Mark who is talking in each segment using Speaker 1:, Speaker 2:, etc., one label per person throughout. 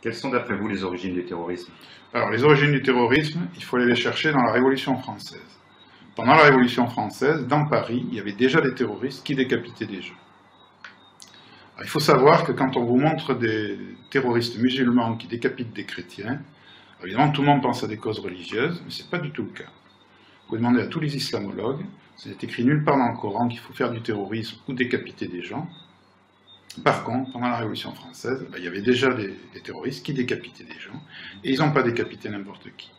Speaker 1: Quelles sont d'après vous les origines du terrorisme?
Speaker 2: Alors, les origines du terrorisme, il faut aller les chercher dans la Révolution française. Pendant la Révolution française, dans Paris, il y avait déjà des terroristes qui décapitaient des gens. Alors, il faut savoir que quand on vous montre des terroristes musulmans qui décapitent des chrétiens, évidemment tout le monde pense à des causes religieuses, mais ce n'est pas du tout le cas. Vous demandez à tous les islamologues, c'est écrit nulle part dans le Coran qu'il faut faire du terrorisme ou décapiter des gens. Par contre, pendant la Révolution française, il y avait déjà des terroristes qui décapitaient des gens, et ils n'ont pas décapité n'importe qui.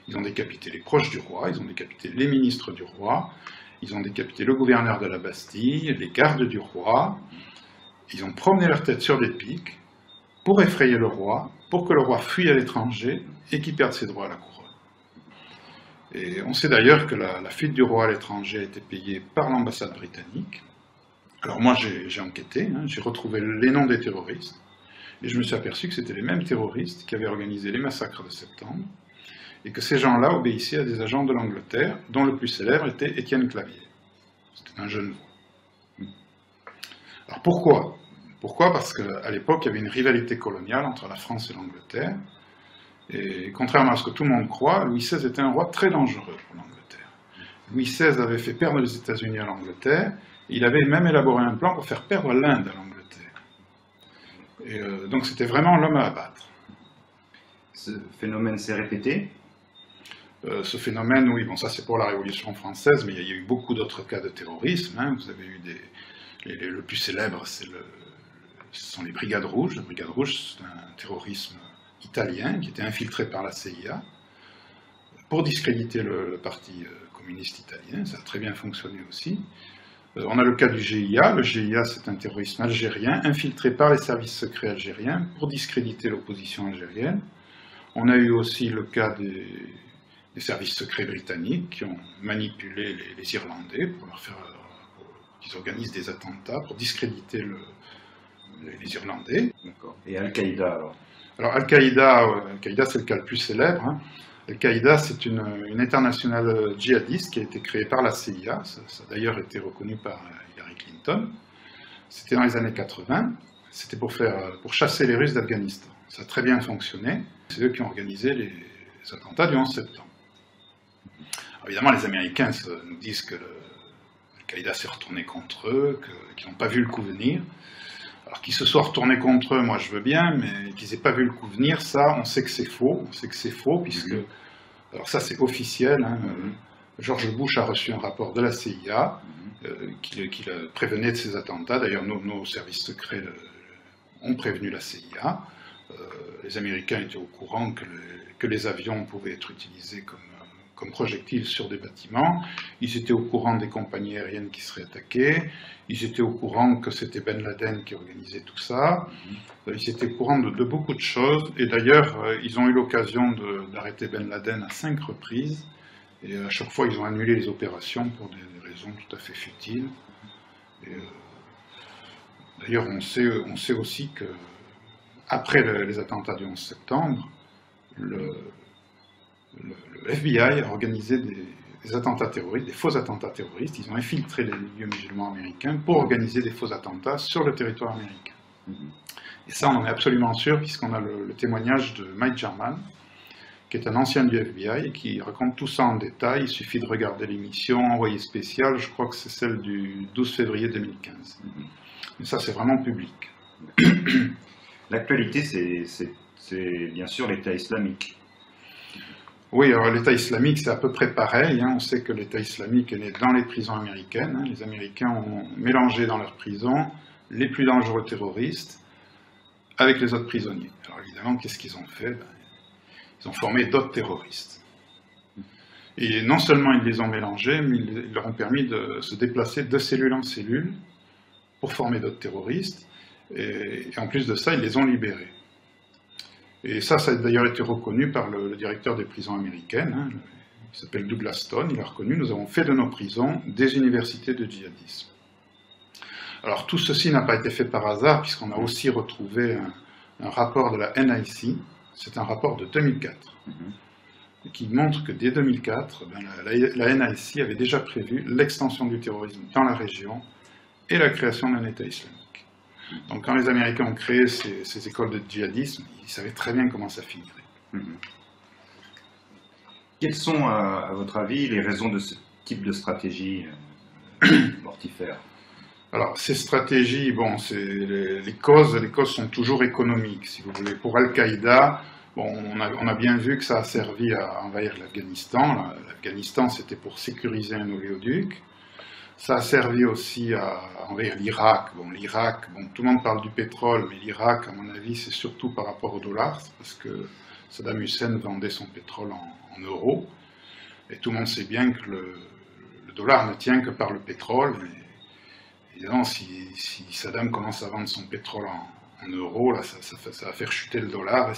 Speaker 2: Ils ont décapité les proches du roi, ils ont décapité les ministres du roi, ils ont décapité le gouverneur de la Bastille, les gardes du roi, ils ont promené leur tête sur des pics pour effrayer le roi, pour que le roi fuit à l'étranger et qu'il perde ses droits à la couronne. Et on sait d'ailleurs que la fuite du roi à l'étranger a été payée par l'ambassade britannique. Alors moi j'ai enquêté, j'ai retrouvé les noms des terroristes, et je me suis aperçu que c'était les mêmes terroristes qui avaient organisé les massacres de septembre, et que ces gens-là obéissaient à des agents de l'Angleterre, dont le plus célèbre était Étienne Clavier. C'était un jeune voix. Alors pourquoi? Pourquoi? Parce qu'à l'époque, il y avait une rivalité coloniale entre la France et l'Angleterre, et contrairement à ce que tout le monde croit, Louis XVI était un roi très dangereux pour l'Angleterre. Louis XVI avait fait perdre les États-Unis à l'Angleterre, il avait même élaboré un plan pour faire perdre l'Inde à l'Angleterre. Et donc c'était vraiment l'homme à abattre.
Speaker 1: Ce phénomène s'est répété?
Speaker 2: Ce phénomène, oui, bon ça c'est pour la Révolution française, mais il y a eu beaucoup d'autres cas de terrorisme. Vous avez eu le plus célèbre, ce sont les Brigades Rouges. Les Brigades Rouges, c'est un terrorisme italien qui était infiltré par la CIA pour discréditer le parti communiste italien. Ça a très bien fonctionné aussi. On a le cas du GIA. Le GIA, c'est un terrorisme algérien infiltré par les services secrets algériens pour discréditer l'opposition algérienne. On a eu aussi le cas des services secrets britanniques qui ont manipulé les Irlandais pour leur faire qu'ils organisent des attentats pour discréditer les Irlandais.
Speaker 1: D'accord. Et Al-Qaïda alors?
Speaker 2: Alors Al-Qaïda, c'est le cas le plus célèbre. Al-Qaïda, c'est une internationale djihadiste qui a été créée par la CIA, ça a d'ailleurs été reconnu par Hillary Clinton. C'était dans les années 80, c'était pour chasser les Russes d'Afghanistan. Ça a très bien fonctionné, c'est eux qui ont organisé les attentats du 11 septembre. Alors, évidemment, les Américains nous disent que Al-Qaïda s'est retourné contre eux, qu'ils n'ont pas vu le coup venir. Alors qu'ils se soient retournés contre eux, moi je veux bien, mais qu'ils n'aient pas vu le coup venir, ça, on sait que c'est faux. On sait que c'est faux, puisque... Alors ça, c'est officiel. George Bush a reçu un rapport de la CIA qui le prévenait de ces attentats. D'ailleurs, nos services secrets ont prévenu la CIA. Les Américains étaient au courant que les avions pouvaient être utilisés comme projectiles sur des bâtiments. Ils étaient au courant des compagnies aériennes qui seraient attaquées. Ils étaient au courant que c'était Ben Laden qui organisait tout ça. Ils étaient au courant de beaucoup de choses. Et d'ailleurs, ils ont eu l'occasion d'arrêter Ben Laden à 5 reprises. Et à chaque fois, ils ont annulé les opérations pour des raisons tout à fait futiles. D'ailleurs, on sait aussi que après les attentats du 11 septembre, le FBI a organisé des attentats terroristes, des faux attentats terroristes. Ils ont infiltré les milieux musulmans américains pour organiser des faux attentats sur le territoire américain. Et ça, on en est absolument sûr, puisqu'on a le témoignage de Mike Jarman, qui est un ancien du FBI, et qui raconte tout ça en détail. Il suffit de regarder l'émission Envoyé spécial, je crois que c'est celle du 12 février 2015. Mais ça, c'est vraiment public.
Speaker 1: L'actualité, c'est bien sûr l'État islamique.
Speaker 2: Oui, alors l'État islamique, c'est à peu près pareil. On sait que l'État islamique est né dans les prisons américaines. Les Américains ont mélangé dans leurs prisons les plus dangereux terroristes avec les autres prisonniers. Alors évidemment, qu'est-ce qu'ils ont fait? Ils ont formé d'autres terroristes. Et non seulement ils les ont mélangés, mais ils leur ont permis de se déplacer de cellule en cellule pour former d'autres terroristes. Et en plus de ça, ils les ont libérés. Et ça a d'ailleurs été reconnu par le directeur des prisons américaines, il s'appelle Douglas Stone, il a reconnu, nous avons fait de nos prisons des universités de djihadisme. Alors tout ceci n'a pas été fait par hasard, puisqu'on a aussi retrouvé un rapport de la NIC, c'est un rapport de 2004, qui montre que dès 2004, la NIC avait déjà prévu l'extension du terrorisme dans la région et la création d'un État islamique. Donc quand les Américains ont créé ces écoles de djihadisme, ils savaient très bien comment ça finirait.
Speaker 1: Quelles sont, à votre avis, les raisons de ce type de stratégie mortifère?
Speaker 2: Alors, ces stratégies, bon, les causes sont toujours économiques, si vous voulez. Pour Al-Qaïda, bon, on a bien vu que ça a servi à envahir l'Afghanistan. L'Afghanistan, c'était pour sécuriser un oléoduc. Ça a servi aussi à envahir l'Irak. Bon, l'Irak, bon, tout le monde parle du pétrole, mais l'Irak, à mon avis, c'est surtout par rapport au dollar, parce que Saddam Hussein vendait son pétrole en euros. Et tout le monde sait bien que le dollar ne tient que par le pétrole. Évidemment, si Saddam commence à vendre son pétrole en euros, là, ça va faire chuter le dollar, et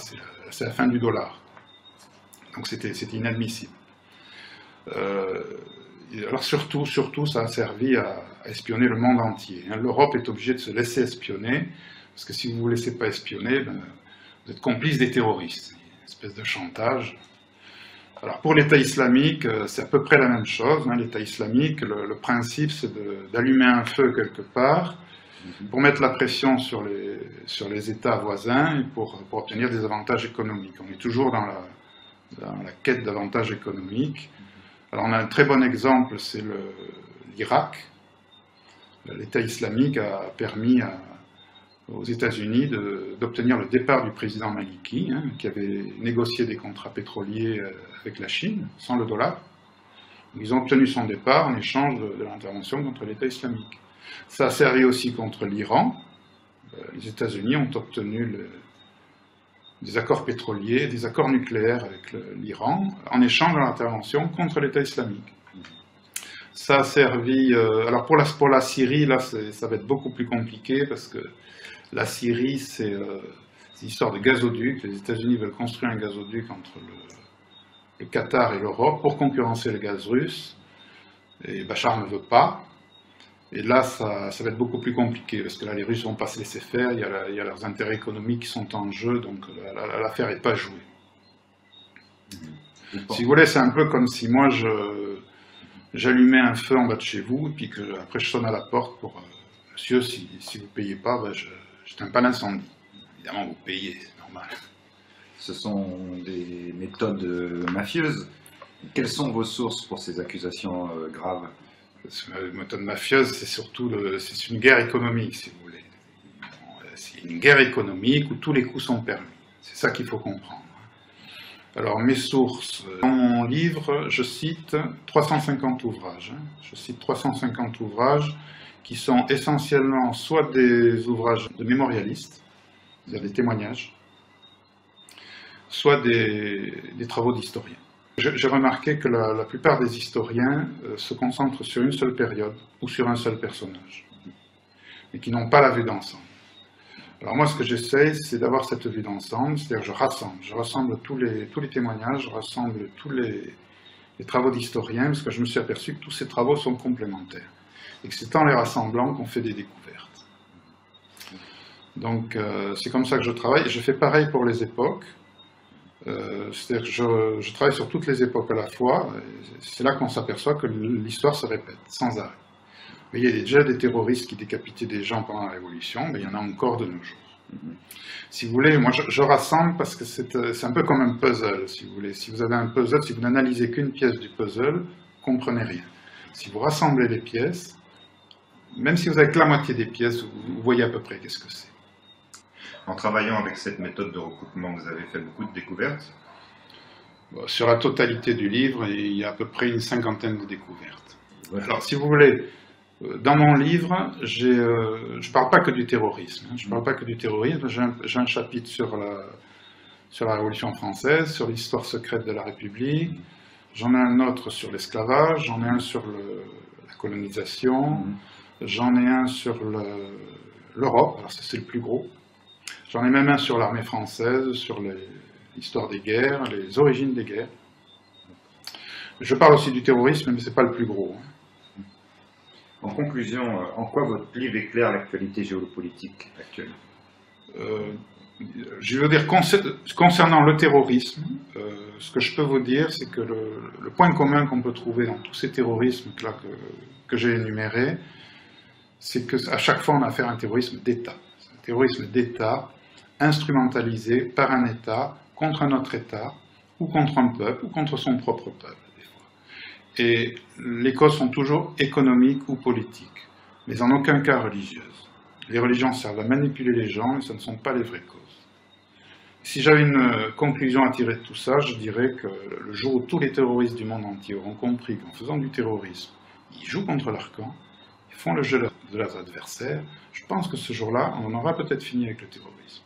Speaker 2: c'est la fin du dollar. Donc c'était inadmissible. Alors surtout, ça a servi à espionner le monde entier. L'Europe est obligée de se laisser espionner, parce que si vous ne vous laissez pas espionner, ben, vous êtes complice des terroristes. Une espèce de chantage. Alors pour l'État islamique, c'est à peu près la même chose. L'État islamique, le principe, c'est d'allumer un feu quelque part pour mettre la pression sur les États voisins et pour obtenir des avantages économiques. On est toujours dans la quête d'avantages économiques. Alors on a un très bon exemple, c'est l'Irak. L'État islamique a permis aux États-Unis d'obtenir le départ du président Maliki, qui avait négocié des contrats pétroliers avec la Chine, sans le dollar. Ils ont obtenu son départ en échange de l'intervention contre l'État islamique. Ça a servi aussi contre l'Iran. Les États-Unis ont obtenu des accords pétroliers, des accords nucléaires avec l'Iran, en échange de l'intervention contre l'État islamique. Ça a servi... alors pour la Syrie, là, ça va être beaucoup plus compliqué, parce que la Syrie, c'est une histoire de gazoduc. Les États-Unis veulent construire un gazoduc entre le Qatar et l'Europe pour concurrencer le gaz russe. Et Bachar ne veut pas. Et là, ça va être beaucoup plus compliqué, parce que là, les Russes vont pas se laisser faire. Il y a leurs intérêts économiques qui sont en jeu, donc l'affaire n'est pas jouée. Si vous voulez, c'est un peu comme si moi, j'allumais un feu en bas de chez vous, et puis après je sonne à la porte pour monsieur, si vous ne payez pas, ben j'éteins pas l'incendie. Évidemment, vous payez, c'est normal.
Speaker 1: Ce sont des méthodes mafieuses. Quelles sont vos sources pour ces accusations graves?
Speaker 2: La méthode mafieuse, c'est surtout c'est une guerre économique, si vous voulez. C'est une guerre économique où tous les coups sont permis. C'est ça qu'il faut comprendre. Alors, mes sources. Dans mon livre, je cite 350 ouvrages. Je cite 350 ouvrages qui sont essentiellement soit des ouvrages de mémorialistes, c'est-à-dire des témoignages, soit des travaux d'historiens. J'ai remarqué que la plupart des historiens se concentrent sur une seule période ou sur un seul personnage, et qui n'ont pas la vue d'ensemble. Alors moi, ce que j'essaye, c'est d'avoir cette vue d'ensemble, c'est-à-dire je rassemble tous les témoignages, je rassemble tous les travaux d'historiens, parce que je me suis aperçu que tous ces travaux sont complémentaires, et que c'est en les rassemblant qu'on fait des découvertes. Donc c'est comme ça que je travaille, et je fais pareil pour les époques. C'est-à-dire que je travaille sur toutes les époques à la fois, c'est là qu'on s'aperçoit que l'histoire se répète, sans arrêt. Il y a déjà des terroristes qui décapitaient des gens pendant la Révolution, mais il y en a encore de nos jours. Si vous voulez, moi je rassemble parce que c'est un peu comme un puzzle, si vous voulez. Si vous avez un puzzle, si vous n'analysez qu'une pièce du puzzle, vous ne comprenez rien. Si vous rassemblez les pièces, même si vous avez que la moitié des pièces, vous voyez à peu près qu'est-ce que c'est.
Speaker 1: En travaillant avec cette méthode de recoupement, vous avez fait beaucoup de découvertes?
Speaker 2: Sur la totalité du livre, il y a à peu près une cinquantaine de découvertes.
Speaker 1: Ouais.
Speaker 2: Alors, si vous voulez, dans mon livre, je ne parle pas que du terrorisme. Je ne parle pas que du terrorisme. J'ai un chapitre sur la Révolution française, sur l'histoire secrète de la République. J'en ai un autre sur l'esclavage. J'en ai un sur la colonisation. J'en ai un sur l'Europe. Alors, ça, c'est le plus gros. J'en ai même un sur l'armée française, sur l'histoire des guerres, les origines des guerres. Je parle aussi du terrorisme, mais ce n'est pas le plus gros.
Speaker 1: En conclusion, en quoi votre livre éclaire l'actualité géopolitique actuelle?
Speaker 2: Je veux dire, concernant le terrorisme, ce que je peux vous dire, c'est que le point commun qu'on peut trouver dans tous ces terrorismes que j'ai énumérés, c'est qu'à chaque fois on a affaire à un terrorisme d'État. terrorisme d'État, instrumentalisé par un État contre un autre État, ou contre un peuple, ou contre son propre peuple, des fois. Et les causes sont toujours économiques ou politiques, mais en aucun cas religieuses. Les religions servent à manipuler les gens, mais ce ne sont pas les vraies causes. Si j'avais une conclusion à tirer de tout ça, je dirais que le jour où tous les terroristes du monde entier auront compris qu'en faisant du terrorisme, ils jouent contre leur camp, ils font le jeu de leurs adversaires, je pense que ce jour-là, on en aura peut-être fini avec le terrorisme.